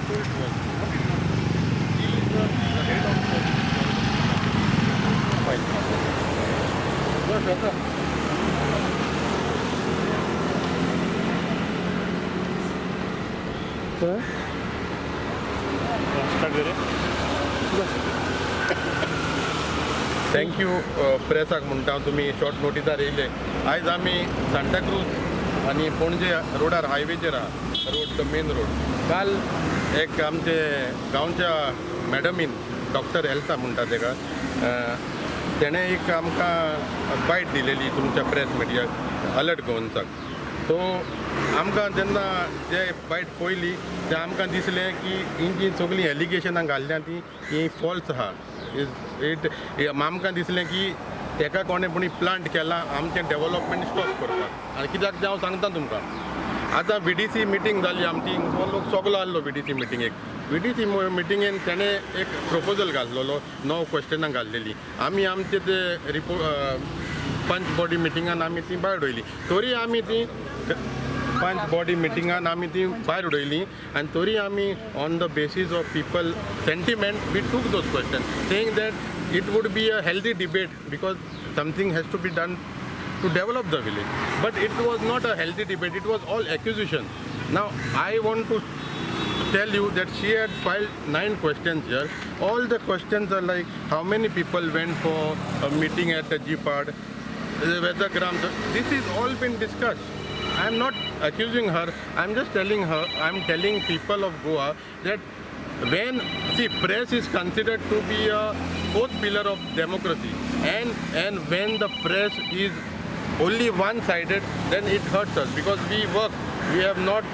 told was, what is he is the head of the file. Yes, sir. Sir? Start करें. Thank you प्रेसाक म्हणटा तुमी short नोटिसार येयले. आयज आमी सांताक्रूज आनी पणजे रोडार हायवेचेर आहा, रोड द मेन रोड. काल एक आमचे गांवच्या मॅडमीन डॉक्टर एल्सा म्हणटा तेका, तेणें एक आमकां बायट दिलेली तुमच्या प्रेस मिडियाक अलर्ट गोवन्साक. सो आमकां जेन्ना जे बायट पयली ते आमकां दिसलें की ही जी सगळीं एलिगेशनां घाल्ल्या ही फॉल्स आहा. आमकां दिसलें की तेका कोणें कोणी प्लांट केला आमचें डेव्हलपमेंट स्टॉप करपाक. आनी कित्याक तें हांव सांगता तुमकां, आतां VDC मिटींग जाली आमची, हो लोक सगलो आहलो VDC मिटींगेक. VDC मिटींगेन तेणें एक प्रपोजल घाल्लेलो, 9 क्वेश्चनां घाल्लेली. आमी आमचे ते पंच बॉडी मिटिंगान आमी ती भायर उडयली. तरी आमी ती पंच बॉडी मिटिंगान आमी ती भायर उडयली आनी तरी आमी on the basis of people sentiment we took those question, saying that it would be a healthy debate because something has to be done to develop the village. But it was not a healthy debate, it was all accusation. Now I want to tell you that she had filed 9 questions here. All the questions are like how many people went for a meeting at the GPAD, whether grams. This is all been discussed. I am not accusing her, I am just telling her, I am telling people of Goa that when, see, press is considered to be a 4th pillar of democracy, and when the press is only one-sided, then it hurts us because we work. We have not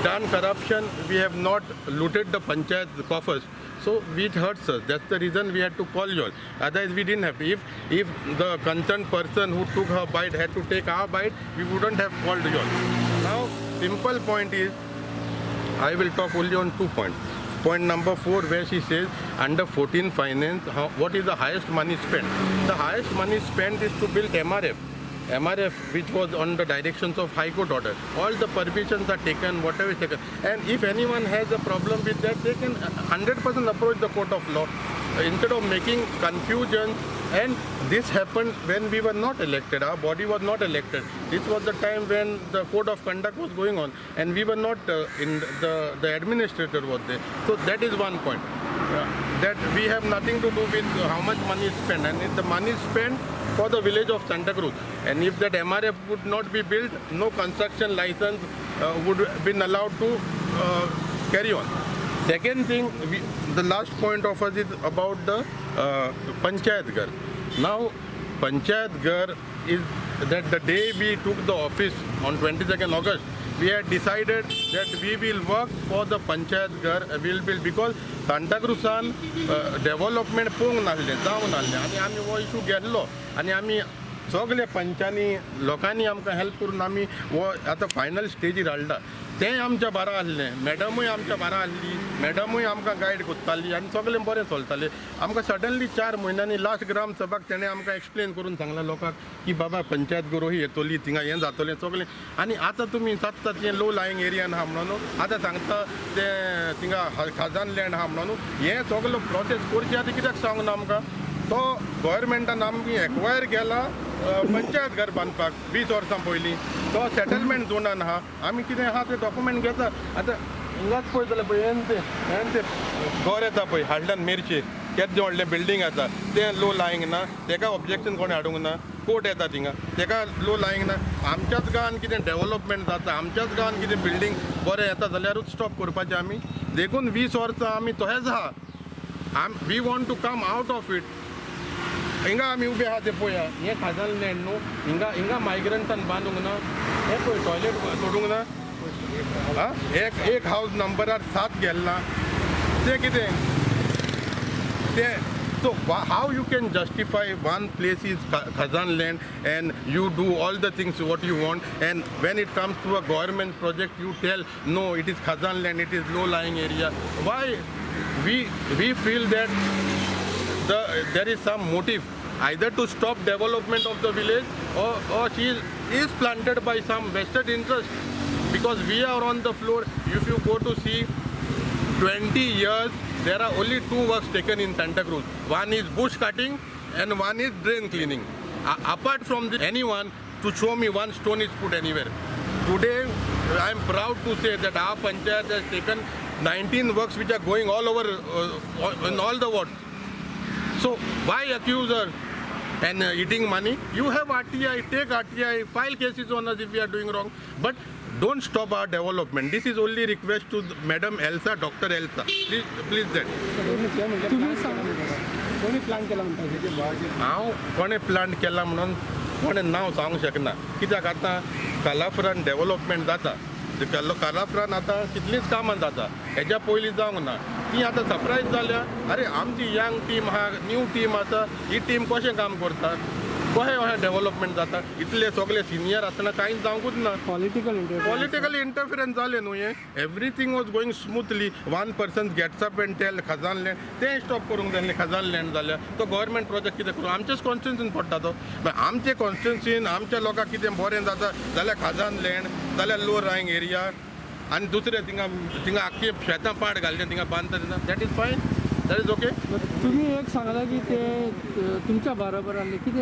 done corruption. We have not looted the panchayat coffers. So it hurts us. That's the reason we had to call you all. Otherwise, we didn't have to. If the concerned person who took her bite had to take our bite, we wouldn't have called you all. Now, simple point is, I will talk only on 2 points. Point number 4, where she says under 14 finance, what is the highest money spent? The highest money spent is to build MRF, which was on the directions of High Court order. All the permissions are taken, whatever is taken. And if anyone has a problem with that, they can 100% approach the court of law instead of making confusion. And this happened when we were not elected. Our body was not elected. This was the time when the code of conduct was going on, and we were not in the administrator was there. So that is one point. That we have nothing to do with how much money is spent, and if the money is spent for the village of St.Cruz, and if that MRF would not be built, no construction license would have been allowed to carry on. Second thing, the last point of us is about the Panchayat Ghar. Now, Panchayat Ghar is that the day we took the office on 22nd August, we had decided that we will work for the Panchayat Ghar, we will build, because St.Cruzan development पोवंक नासलें, जावंक नासलें, आनी आमी हो issue घेतलो आनी आमी सगळे पंचांनी लोकांनी आमकां हेल्प करून आमी हो आतां फायनल स्टेजीर हाडला. तें आमच्या बारा आसलें, मॅडमूय आमच्या बारा आसली, मॅडमूय आमकां गायड करताली आनी सगळें बरें चलतालें. आमकां सडनली 4 म्हयन्यांनी लास्ट ग्राम सभाक तेणें आमकां एक्सप्लेन करून सांगलां लोकांक की बाबा पंचायत गरो ही येतली, थिंगा हें जातलें सगळें. आनी आतां तुमी सांगता तें लो लायंग एरियान आहा म्हणून, आतां सांगता तें थिंगा खाजान लँड आहा म्हणून. हें सगळो प्रोसेस करची आतां कित्याक सांगना आमकां? तो गोवोरमेंटान आमची एक्वायर केला पंचायत घर बांदपाक 20 वर्सां पयलीं. तो सेटलमेंट झोनान आहा. आमी कितें आहा तें डॉक्युमेंट घेता. आतां हिंगाच पळय जाल्यार पळय हें तें घर येता पळय हाडल्यान मेरचेर, केदें व्हडलें बिल्डींग येता तें लो लायंग ना, तेका ऑब्जेक्शन कोणें हाडूंक ना. कोर्ट येता थिंगा, तेका लो लायंग ना. आमच्याच गांवांत कितें डेव्हलपमेंट जाता, आमच्याच गांवांत कितें बिल्डींग बरें येता जाल्यारूच स्टॉप करपाचें आमी. देखून 20 वर्सां आमी तशेंच आहा. We want to come out of it. हिंगा आमी उबे आहा ते पळया, हें खाजल लँड न्हू, हिंगा मायग्रंट्सान बांदूंक ना. हें पळय टॉयलेट सोडूंक ना. एक हावज नंबरार 7 गेल्ला. तें कितें तें? So how you can justify one place is Khazan land and you do all the things what you want, and when it comes to a government project you tell no, it is Khazan land, it is low lying area. Why? We feel that there is some motive either to stop development of the village or she is planted by some vested interest, because we are on the floor. If you go to see 20 years, there are only 2 works taken in Santa Cruz. One is bush cutting and one is drain cleaning. Apart from this, anyone to show me one stone is put anywhere. Today, I am proud to say that our panchayat has taken 19 works which are going all over in all the wards. So why accuse her and eating money? You have RTI, take RTI, file cases on us if we are doing wrong. But don't stop our development. This is only request to Madam Elsa, Dr. Elsa. Please that. हांव कोणे plan केला म्हणून कोणे नांव सांगूंक शकना कित्याक आतां कालाफ्रान डेव्हलपमेंट जाता कालाफ्रान आतां कितलींच कामां जाता हेज्या पयलीं जावंक ना ती आतां सरप्रायज जाल्या अरे आमची यंग टीम आहा न्यू टीम आसा ही टीम कशें काम करता कशें अशें डेव्हलपमेंट जाता इतले सगळे सिनियर आसतना कांयच जावंकूच ना पॉलिटिकल इंटरफिरन्स जालें न्हू हें everything was going smoothly one person gets up and tell khazan land तें स्टॉप करूंक जाय खजान लँड जाल्या तो गव्हर्मेंट प्रोजेक्ट कितें करूं आमचेच कॉन्स्टिट्युन्सीन पडटा तो आमचे कॉन्स्टिट्युन्सीन आमच्या लोकांक कितें बरें जाता जाल्यार खजान लँड जाल्यार लो रायंग एरिया आनी दुसरें थिंगा आख्खी शेतां पाड घालचें थिंगा बांदता तेन्ना that is fine that is okay तुम्ही एक सांगला की ते तुमच्या बरोबर आले कितें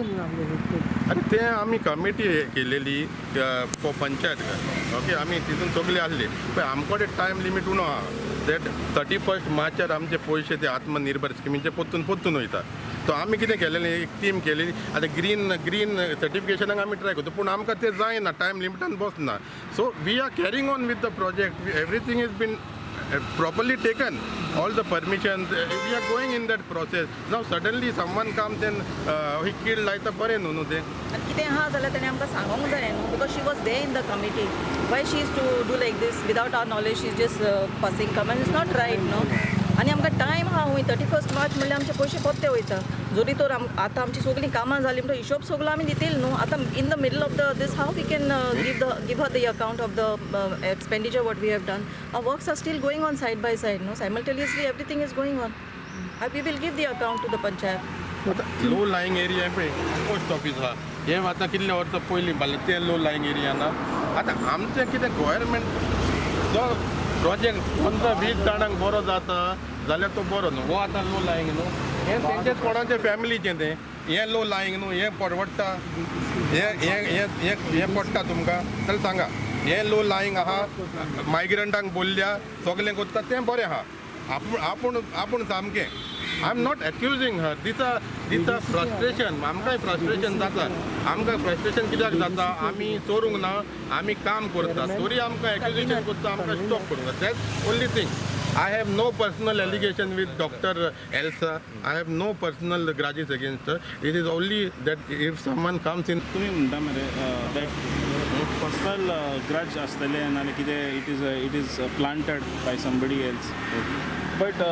अरे ते आमी कमिटी केलेली फॉर पंचायत ओके आमी तितून सगळे आसले पळय आमकडे टायम लिमीट उणो आहा दॅट 31 मार्चार आमचे पयशे ते आत्मनिर्भर स्किमीचे पोत्तून वयता तो आमी कितें केलेलें एक टीम केलेली आतां ग्रीन सर्टिफिकेशनाक आमी ट्राय करता पूण आमकां तें जायना टायम लिमिटान बसना so we are carrying on with the project everything is been properly taken all the permissions we are going in that process now suddenly someone comes and he killed like the bare no they कितें आहा जाल्यार तेणें आमकां सांगूंक जाय न्हू because she was there in the committee why she is to do like this without our knowledge she is just passing comment is not right न्हू आनी आमकां टायम आहा हूंय 31 मार्च म्हणल्यार आमचे पयशे पोत्ते वयता जोरी तर आतां आमची सगळीं कामां जालीं म्हणटा हिशोब सगळो आमी दितील न्हू आतां in the middle of the this how we can give her the account of the expenditure what we have done our works are still going on side by side न्हू simultaneously everything is going on we will give the account to the panchayat low lying area पळय post office आहा हे आतां कितले वर्सां पयलीं बांदलें तें लो लायंग एरिया ना आतां आमचें कितें गोवोरमेंट जो प्रोजेक्ट 15-20 जाणांक बरो जाता जाल्यार तो बरो न्हू हो आतां लो लायंग न्हू हें तेंचेच कोणाचें फॅमिलीचें तें हें लो लायंग न्हू हें परवडटा हें पडटा तुमकां जाल्यार सांगा हें लो लायंग आहा मायग्रंटांक बोल्ल्या सगलें करता तें बरें आहा आपूण सामकें I am not accusing her this are frustration आमकांय फ्रस्ट्रेशन जाता आमकां फ्रस्ट्रेशन कित्याक जाता आमी चोरूंक ना आमी काम करता तरी आमकां एक्युजेशन करता आमकां स्टॉप करूंक जाय that's only thing I have no personal allegation with Dr. Elsa. I have no personal grudges against her. It is only that if someone comes in. तुम्ही म्हणटा मरे that personal grudge आसतले आनी कितें it is planted by somebody else. But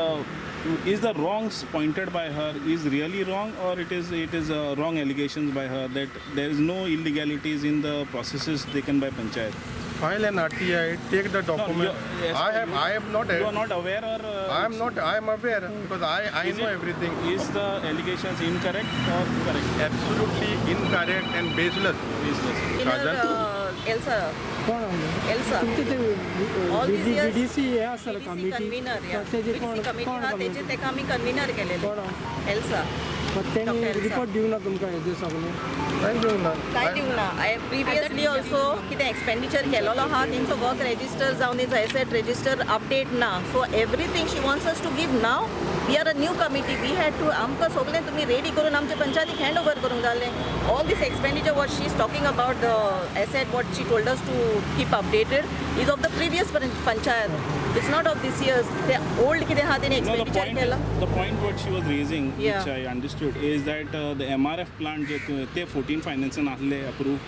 is the wrongs pointed by her is really wrong, or it is wrong allegations by her that there is no illegalities in the processes taken by panchayat? File an RTI, take the document. No, yes, I am not. You are not aware, or I am not. I am aware because I know everything. Is the allegations incorrect or correct? Absolutely incorrect and baseless. Elsa कोण Elsa all these years DDC हे आसले committee convener तेजे committee आहा तेजे तेका आमी convener केलेले Elsa तेणी report दिवं ना तुमकां हेजे सगळे काय घेऊन ना काय दिवं ना प्रिवियसली ऑल्सो कितें एक्सपेंडिचर केलेलो आहा तेंचो वर्क रेजिस्टर जावन इज एसेट रेजिस्टर अपडेट ना so everything she wants us to give now we are a new committee we had to आमकां सगळें तुमी रेडी करून आमच्या पंचायतीक हँड ओवर करूंक जालें all this expenditure what she is talking about the asset what she told us to keep updated is of the previous panchayat it's not of this years ते old कितें आहा तेणी एक्सपेंडिचर केला The point what she was raising, Yeah. which I understood, is that the MRF plant they 14 financing आसले approved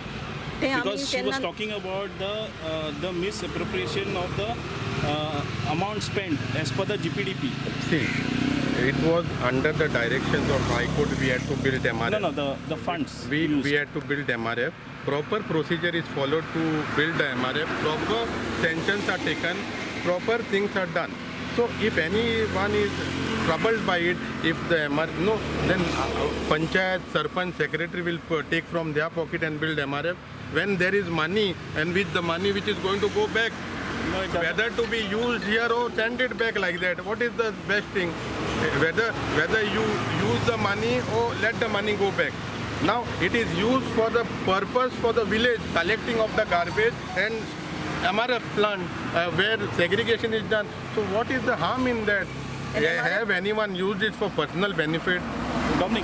ते आमी because she was तेन्ना talking about the misappropriation of the amount spent as per the GPDP. See, it was under the directions of High Court we had to build MRF. No, the funds We used. had to build MRF. Proper procedure is followed to build the MRF. Proper sanctions are taken. Proper things are done. So if anyone is troubled by it, if the MRF, no, then Panchayat, Sarpanch, Secretary will take from their pocket and build MRF. When there is money and with the money which is going to go back No, it doesn't. Whether to be used here or send it back like that. What is the best thing? Whether you use the money or let the money go back. Now it is used for the purpose for the village, collecting of the garbage and MRF plant where segregation is done. So what is the harm in that? Have anyone used it for personal benefit? Dominic,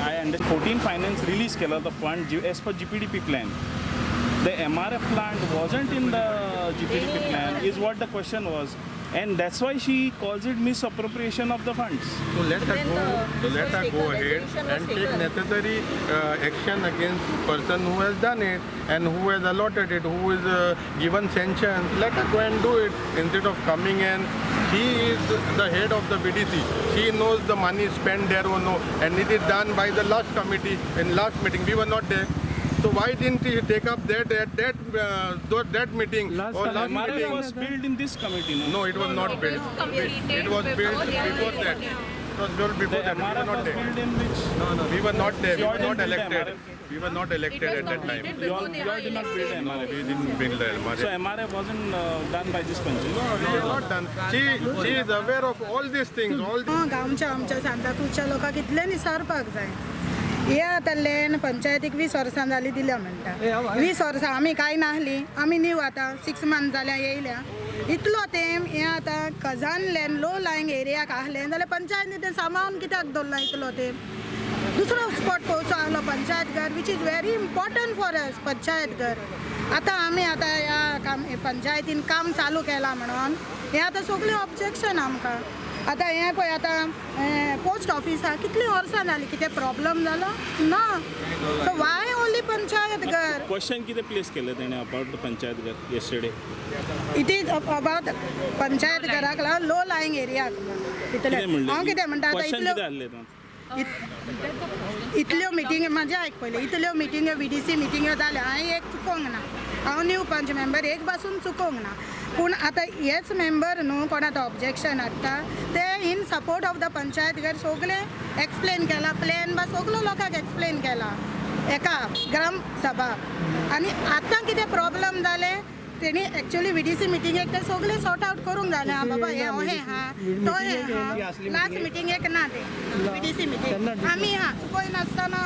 I understand 14 finance release केला the fund as per GPDP plan. The MRF plant wasn't in the GPDP plan is what the question was. And that's why she calls it misappropriation of the funds. So let her Then go. this Let was her go taken, ahead resolution was and take taken. necessary action against the person who has done it and who has allotted it, who is given sanction. Let her go and do it instead of coming and she is the head of the BDC. She knows the money is spent there or no, and it is done by the last committee in last meeting. We were not there. So why didn't he take up that meeting Last or time last MRF meeting? was built in this committee, no? No, it was not built. It was built before that. It was built before The that. We were MRF not was there. built in which? We were not there. We were not Jordan built elected. MRF. We were not elected at that time. You all did not build MRF. We didn't build the So MRF. MRF wasn't done by this Panchayat. We are not done. She is aware of all these things. All these. गांवच्या आमच्या सांताक्रूजच्या लोकांक कितले निसारपाक जाय हे आतां पंचायतीक 20 वर्सां जाली दिल्या म्हणटा 20 वर्सां आमी कांय नाहली आमी न्यू आतां 6 मंथ जाल्या येयल्या इतलो तेम हे आतां खजान लँड लो लायंग एरियाक आहलें जाल्यार पंचायतीन तें सांबाळून कित्याक दवरला इतलो तेम दुसरो स्पॉट पळोवचो आहलो पंचायत घर which is very important for us panchayat घर आतां आमी आतां ह्या पंचायतीन काम चालू केलां म्हणून हे आतां सगळें ऑब्जेक्शन आमकां आतां हें पळय आतां पोस्ट ऑफिसाक कितलीं वर्सां जालीं कितें प्रॉब्लम जालो ना सो वाय ओन्ली पंचायत घर क्वेश्चन किती प्लेस केलं त्याने अबाउट द पंचायत घर yesterday? It is about panchayat घराक लागून लो लायंग एरियाक कितें म्हणलें? हांव कितें म्हणटा आतां क्वेश्चन इतल्यो किती आसले इतल्यो मिटींग म्हाजे आयक पयलें इतल्यो मिटींग्यो VDC मिटींग्यो जाल्या हांवें एक चुकोवंक ना हांव न्यू पंच मेंबर एक पासून चुकोवंक ना पूण आतां हेच मेंबर न्हू कोण आतां ऑब्जेक्शन हाडटा ते इन सपोर्ट ऑफ द पंचायत घर सगळें एक्सप्लेन केला प्लॅन बा सगळो लोकांक एक्सप्लेन केला एका ग्राम सभा आनी आतां कितें प्रॉब्लम जाले तेणी एक्चुअली VDC मिटींगेक ते सगळे सॉर्ट आउट करूंक जालें आं बाबा हें अहें हा तो हें हा लास्ट मिटींगेक ना ते VDC मिटींग आमी हा चुकोय नासतना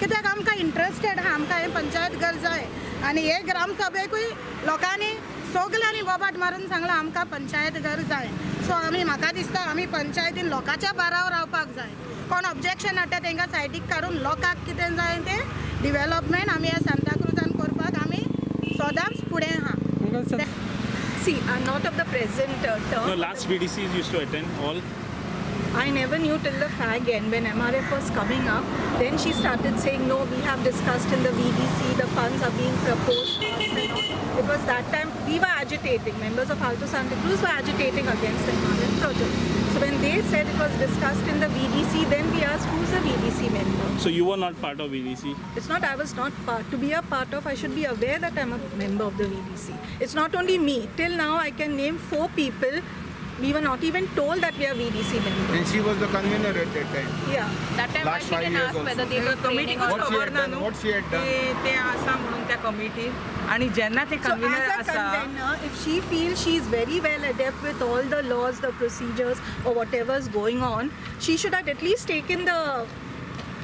कित्याक आमकां इंट्रस्टेड आहा आमकां हें पंचायत घर जाय आनी हे ग्रामसभेकूय लोकांनी सगल्यांनी बोबाट मारून सांगलां आमकां पंचायत घर जाय सो आमी म्हाका दिसता आमी पंचायतीन लोकांच्या बारावर रावपाक जाय कोण ऑब्जेक्शन हाडटा तांकां सायडीक काडून लोकांक कितें जाय तें डिवेलॉपमेंट आमी ह्या सांताक्रुजान करपाक आमी सदांच फुडें आहा See, I'm not of the present No, term. last VDCs used to attend all. I never knew till the fag end when MRF was coming up. Then she started saying, no, we have discussed in the VDC, the funds are being proposed to us and all. Because that time we were agitating, members of Alto Santa Cruz were agitating against the MRF project. So when they said it was discussed in the VDC, then we asked who's the VDC member. So you were not part of VDC. It's not I was not part. To be a part of, I should be aware that I'm a member of the VDC. It's not only me. Till now, I can name 4 people. We were not even told that we are VDC members. And she was the convener at that time. Yeah. That time Last she 5 didn't years ask also. whether they were committee training or What she had done? What she had done? ते आसा म्हणून त्या कमिटीन आणि जेन्ना ते So कन्व्हिनर as a आसा convener, if she feels she is very well adept with all the laws, the procedures or whatever is going on, she should have at least taken the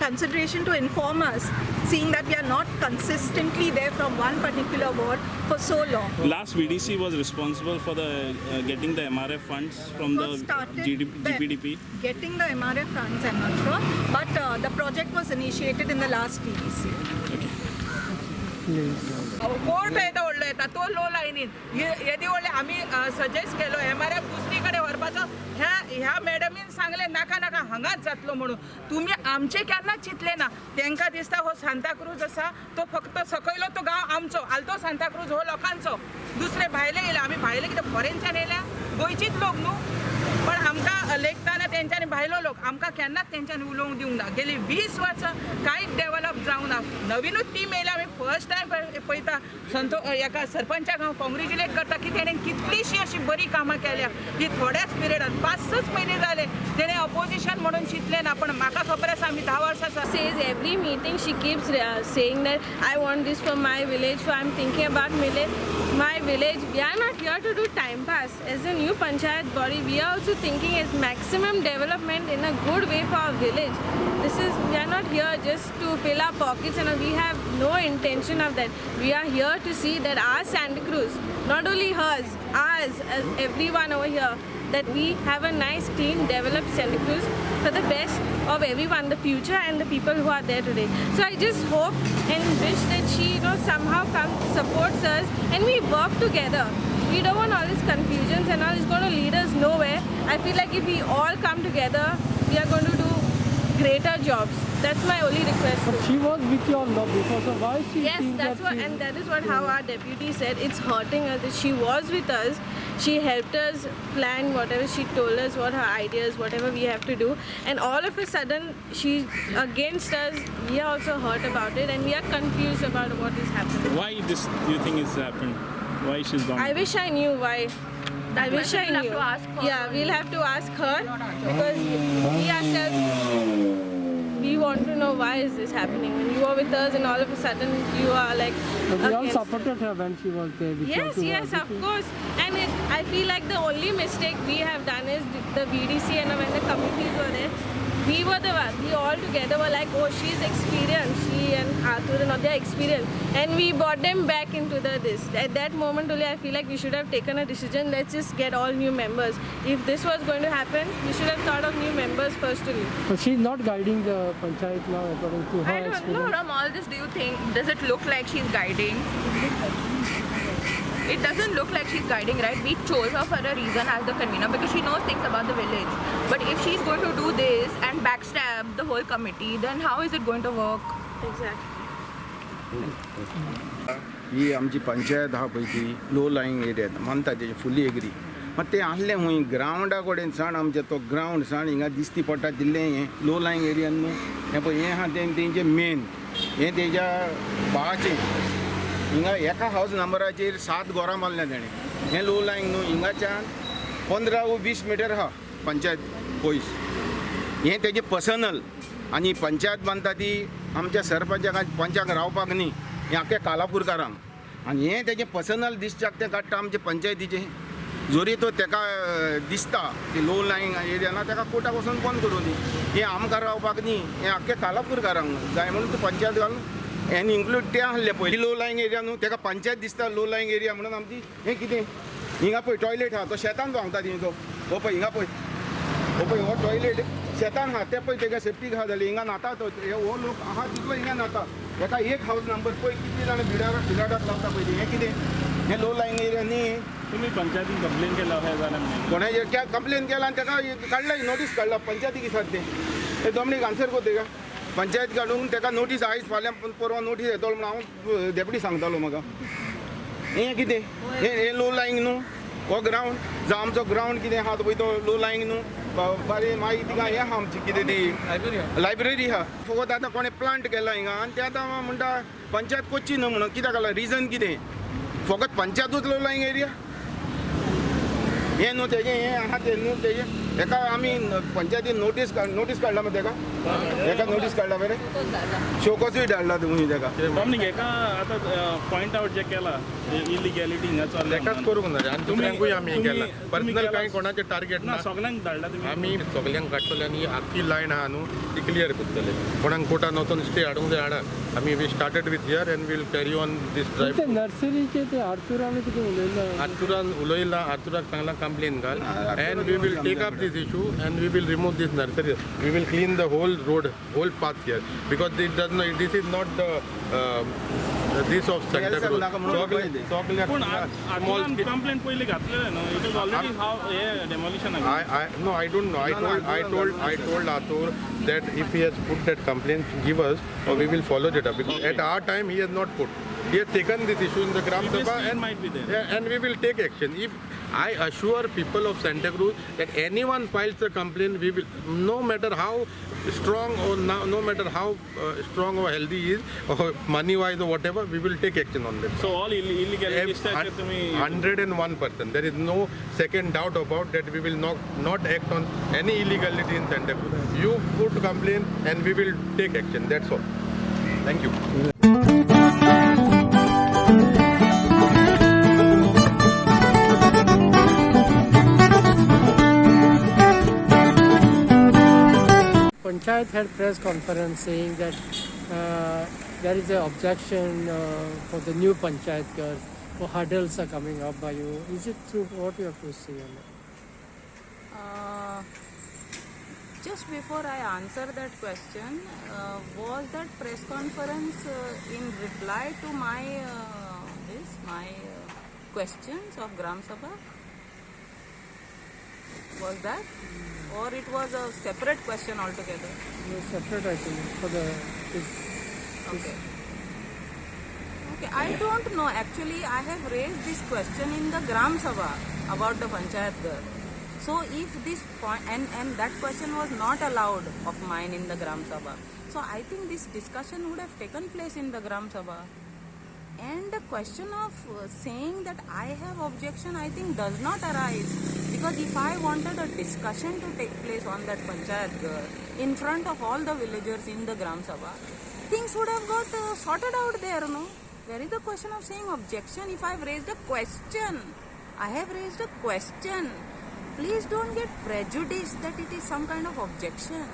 consideration to inform us, seeing that we are not consistently there from one particular ward for so long. Last VDC was responsible for the getting the MRF funds from the Was started GPDP. Getting the MRF funds, I'm not sure, but the project was initiated in the last VDC. Court येता व्हडलो येता तो लो लायनीन येदी व्हडले आमी suggest केलो MRF दुसरी कडेन व्हरपाचो ह्या मॅडमीन सांगले नाका नाका हांगाच जातलो म्हणून तुमी आमचे केन्नाच चिंतले ना तांकां दिसता हो सांताक्रूज आसा तो फक्त सकयलो तो गांव आमचो आल्तो सांताक्रूज हो लोकांचो दुसरे भायले येयला आमी भायले कितें फॉरेनच्यान येयल्या गोंयचीच लोक न्हू पण आमकां लेखताना तेंच्यांनी भायलो लोक आमकां केन्नाच तेंच्यांनी उलोवंक दिवंक ना गेली 20 वर्सां कांयच डेव्हलप जावंक ना नवीनूच टीम येयल्या आमी फर्स्ट टायम पळयता हेका सरपंचाक हांव कॉंग्रेच्युलेट करता की तेणें कितलीशीं अशीं बरीं कामां केल्या की थोड्याच पिरियडान 5-6 म्हयने जाले तेणें अपोजिशन म्हणून चिंतलें ना पण म्हाका खबर आसा आमी 10 वर्सां Says every meeting she keeps saying that I want this for my village, so I'm thinking about my village. We are not here to do time pass. As a new panchayat body, we are also thinking as maximum development in a good way for our village. We are not here just to fill our pockets and we have no intention of that. We are here to see that our St.Cruz, not only hers, ours, everyone over here, that we have a nice, clean, developed St.Cruz for the best of everyone, the future and the people who are there today. So I just hope and wish that she, somehow supports us and we work together. We don't want all these confusions and all. It's going to lead us nowhere. I feel like if we all come together, we are going to do greater jobs. That's my only request. But she was with you all now before, so why she Yes, thinks that's that what, and that is what how our deputy said. It's hurting us that she was with us. She helped us plan whatever she told us, what her ideas, whatever we have to do. And all of a sudden, she's against us. We are also hurt about it, and we are confused about what is happening. Why this do you think is happened? Why she's gone? I wish I knew why. I wish I knew. We'll have to ask her. Yeah, we'll have to ask her because we ourselves, we want to know why is this happening. When you are with us and all of a sudden you are like But we all against. supported her when she was there. which Yes, also yes, was- of course. And I feel like the only mistake we have done is the VDC and when the committees were there, we all together were like, oh, she's experienced, she and Arthur and all, they're experienced. And we brought them back into this. At that moment only, I feel like we should have taken a decision, let's just get all new members. If this was going to happen, we should have thought of new members first only. But she's not guiding the panchayat now according to her I don't know. experience. From all this, do you think, does it look like she's guiding? It doesn't look like she's guiding, right? We chose her for a reason as the convener because she knows things about the village. But if she's going to do this and backstab the whole committee, then how is it going to work? Exactly. ही आमची पंचायत आहा पळय ती लो lying एरियांत मानता तेजे fully agree मात तें आहलें हूंय ग्रावंडा कडेन साण आमचे तो ग्रावंड साण हिंगा दिसती पडटा तितलें हें लो लायंग एरियान न्हू हें पळय हें आहा तेंचें मेन हें तेज्या भावाचें हिंगा एका हावज नंबराचेर 7 घरां बांदल्या तेणें हें लो लायंग न्हू हिंगाच्यान 15 व 20 मिटर आहा पंचायत पयस हें तेजें पर्सनल आनी पंचायत बांदता ती आमच्या सरपंचाक पंचाक रावपाक न्ही हें आख्या कालापूरकारांक आनी हें तेजें पर्सनल दिसच्याक तें काडटा आमचे पंचायतीचें जोरी तो तेका दिसता की लो लायंग एरियाना तेका कोर्टाक वचून बंद करूं न्ही हें आमकां रावपाक न्ही हें आख्या कालापूरकारांक जाय म्हणून तूं पंचायत घालून हें इन्क्लूड तें आहलें पयलीं लो लायंग एरिया न्हू तेका पंचायत दिसता लो लायंग एरिया म्हणून आमची हें कितें हिंगा पळय टॉयलेट आहा तो शेतान रावता तेंचो हो पळय हिंगा पळय हो पळय हो टॉयलेट शेतान आहा ते पळय तेका सेफ्टीक आहा जाल्यार हिंगा नाता तो हो लोक आहा तितलो हिंगा नाता हेका एक हावज नंबर पळय कितले जाण भिडाराक लावता पळय हें कितें हें लो लायंग एरिया न्ही तुम्ही पंचायतीन कंप्लेन केला हे जाल्यार कोणाचे कंप्लेन केला आनी तेका काडला नोटीस काडला पंचायतीक दिसात ते दोमणीक आन्सर को तेका पंचायत काडून तेका नोटीस आयज फाल्यां परवा नोटीस येतलो म्हणून हांव डेप्युटी सांगतालो म्हाका हें कितें हें लो लायंग न्हू हो ग्रावंड जावं आमचो ग्रावंड कितें आहा पळय तो लो लायंग न्हू बारी मागीर तिका हें आहा आमची कितें ती लायब्ररी आहा फकत आतां कोणें प्लांट केला हिंगा आनी ते आतां म्हणटा पंचायत कोच्ची न्हू म्हणून कित्याक लागला रिजन कितें फकत पंचायतूच लो लायंग एरिया हें न्हू तेजें हें आहा तें न्हू तेजें हेका आमी पंचायतीन नोटीस काडला मरे तेका हेका नोटीस काडला मरे शोकोसूय धाडला तुमी तेका आमनी हेका आतां पॉयंट आउट जे केला इलिगॅलिटी हिंगा चल्ला तेकाच करूंक ना आनी दुसऱ्यांकूय आमी हें केलां पर्सनल कांय कोणाचें टार्गेट ना सगळ्यांक धाडला तुमी आमी सगल्यांक काडटले आनी आख्खी लायन आहा न्हू ती क्लियर करतले कोणाक कोर्टान वचून स्टे हाडूंक जाय हाडात आमी we started with here and will carry on this ते ड्रायव्ह नर्सरीचे ते आरतुरान कितें उलयला आरतुरान उलयला आरतुराक सांगला कंप्लेन घाल and we will take up this issue and we will remove this nursery we will clean the whole road whole path here because this is not the this of Santa Cruz. पूण आतां complain पयली घातलेले न्हू it is already हाव हे demolition No, I don't know. I told Atur that if he has put that complaint, give us, or we will follow it up. Because at our time, he has not put. he has taken this issue in the Gram Sabha, Previously it and might be there. Yeah, and we will take action. If I assure people of Santa Cruz that anyone files a complaint, we will, no matter how strong or no matter how strong or healthy he is, or money-wise or whatever, we will take action on them. So all illegalities 101%. There is no second doubt about that. We will not act on any illegality in Santa Cruz. You put complaint and we will take action. That's all. Thank you. Panchayat had press conference saying that there is an objection for the new Panchayat girls. So hurdles are coming up by you. Is it true? What you have to say on that? Just before I answer that question, was that press conference in reply to my questions of Gram Sabha? Was that? Or it was a separate question altogether? No, separate, I think, for the... Okay, I don't know. Actually, I have raised this question in the Gram Sabha about the Panchayat girl. So if this point, and that question was not allowed of mine in the Gram Sabha. So I think this discussion would have taken place in the Gram Sabha. And the question of saying that I have objection, I think does not arise. Because if I wanted a discussion to take place on that Panchayat girl in front of all the villagers in the Gram Sabha, things would have got sorted out there, no? Where is the question of saying objection if I have raised a question? I have raised a question. Please don't get prejudiced that it is some kind of objection.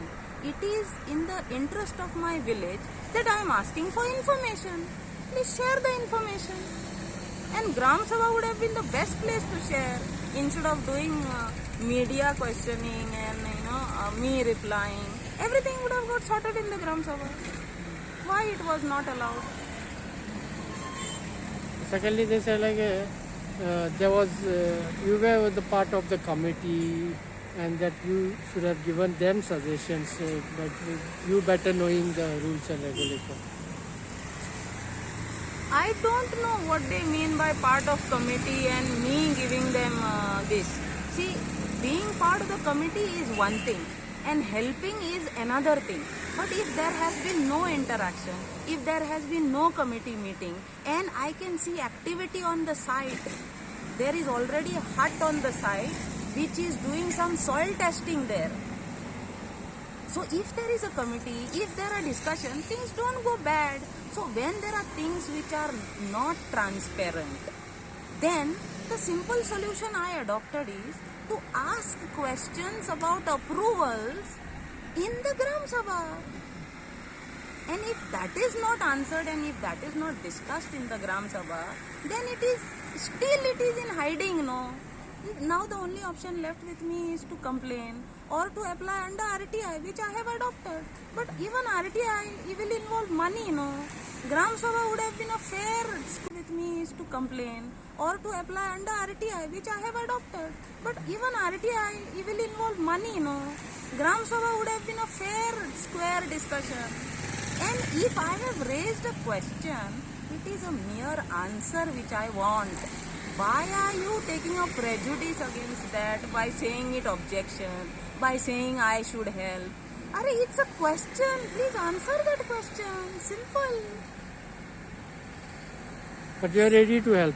It is in the interest of my village that I am asking for information. Please share the information. And Gram Sabha would have been the best place to share instead of doing media questioning and me replying. Everything would have got sorted in the Gram Sabha. Why it was not allowed? Secondly, they said there was you were the part of the committee and that you should have given them suggestions, but you better knowing the rules and regulations. I don't know what they mean by part of committee and me giving them this. See, being part of the committee is one thing and helping is another thing. But if there has been no interaction, if there has been no committee meeting and I can see activity on the site, there is already a hut on the site which is doing some soil testing there. So if there is a committee, if there are discussions, things don't go bad. So when there are things which are not transparent, then the simple solution I adopted is to ask questions about approvals in the Gram Sabha. And if that is not answered and if that is not discussed in the Gram Sabha, then it is in hiding, no? Now the only option left with me is to complain or to apply under RTI, which I have adopted. But even RTI, it will involve money, no? Gram Sabha would have been a fair with me is to complain or to apply under RTI, which I have adopted. But even RTI, it will involve money, no? Gram Sabha would have been a fair, square discussion. And if I have raised a question, it is a mere answer which I want. Why are you taking a prejudice against that by saying it objection, by saying I should help? It's a question. Please answer that question. Simple. But you are ready to help.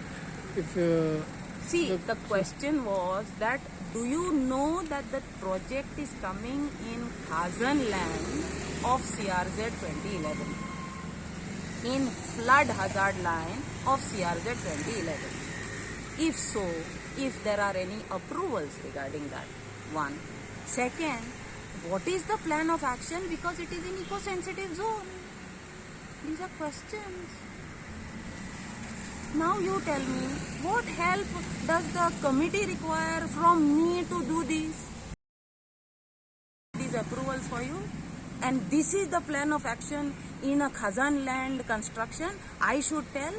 See, the question was that do you know that the project is coming in Khazan land of CRZ 2011? In flood hazard line of CRZ 2011. If so, if there are any approvals regarding that, one. Second, what is the plan of action because it is in eco-sensitive zone? These are questions. Now you tell me, what help does the committee require from me to do these approvals for you? And this is the plan of action in a Khazan land construction, I should tell?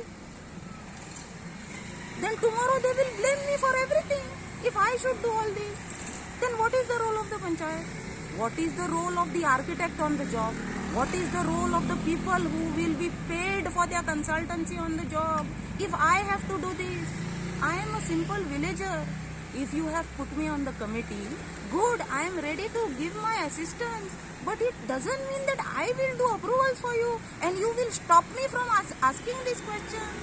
Then tomorrow they will blame me for everything. If I should do all this, then what is the role of the panchayat? What is the role of the architect on the job? What is the role of the people who will be paid for their consultancy on the job? If I have to do this, I am a simple villager. If you have put me on the committee, good, I am ready to give my assistance. But it doesn't mean that I will do approvals for you and you will stop me from asking these questions.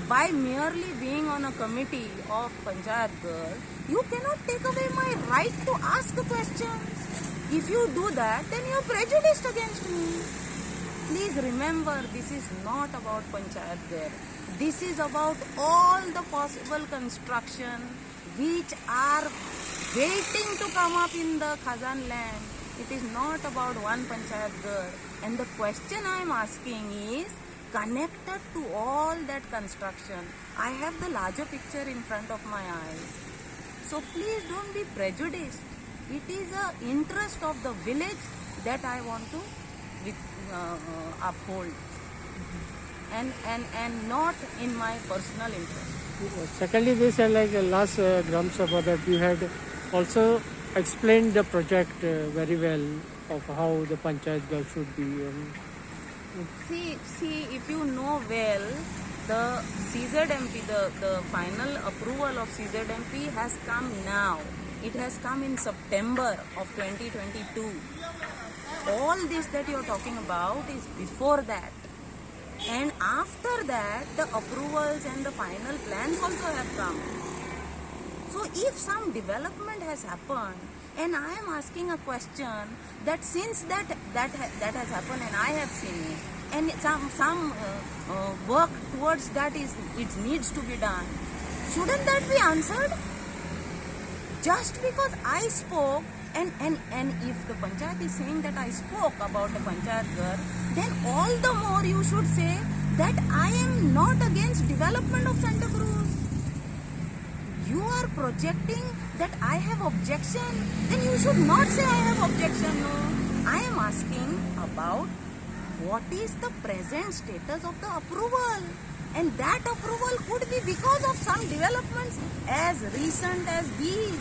By merely being on a committee of Panchayat Girls, you cannot take away my right to ask questions. If you do that, then you are prejudiced against me. Please remember, this is not about Panchayat Girls. This is about all the possible construction which are waiting to come up in the Khazan land. It is not about one Panchayat Girl. And the question I am asking is connected to all that construction. I have the larger picture in front of my eyes. So please don't be prejudiced. It is an interest of the village that I want to uphold. And not in my personal interest. Secondly, they said like last Gram Sabha that you had also explained the project very well of how the Panchayat Girl should be. See, if you know well, the CZMP, the final approval of CZMP has come now. It has come in September of 2022. All this that you are talking about is before that. And after that, the approvals and the final plans also have come. So if some development has happened, and I am asking a question that since that has happened and I have seen it, and some work towards that it needs to be done, shouldn't that be answered? Just because I spoke, and if the Panchayat is saying that I spoke about the Panchayat Girl, then all the more you should say that I am not against development of St.Cruz. You are projecting that I have objection, then you should not say I have objection. No, I am asking about what is the present status of the approval, and that approval could be because of some developments as recent as these.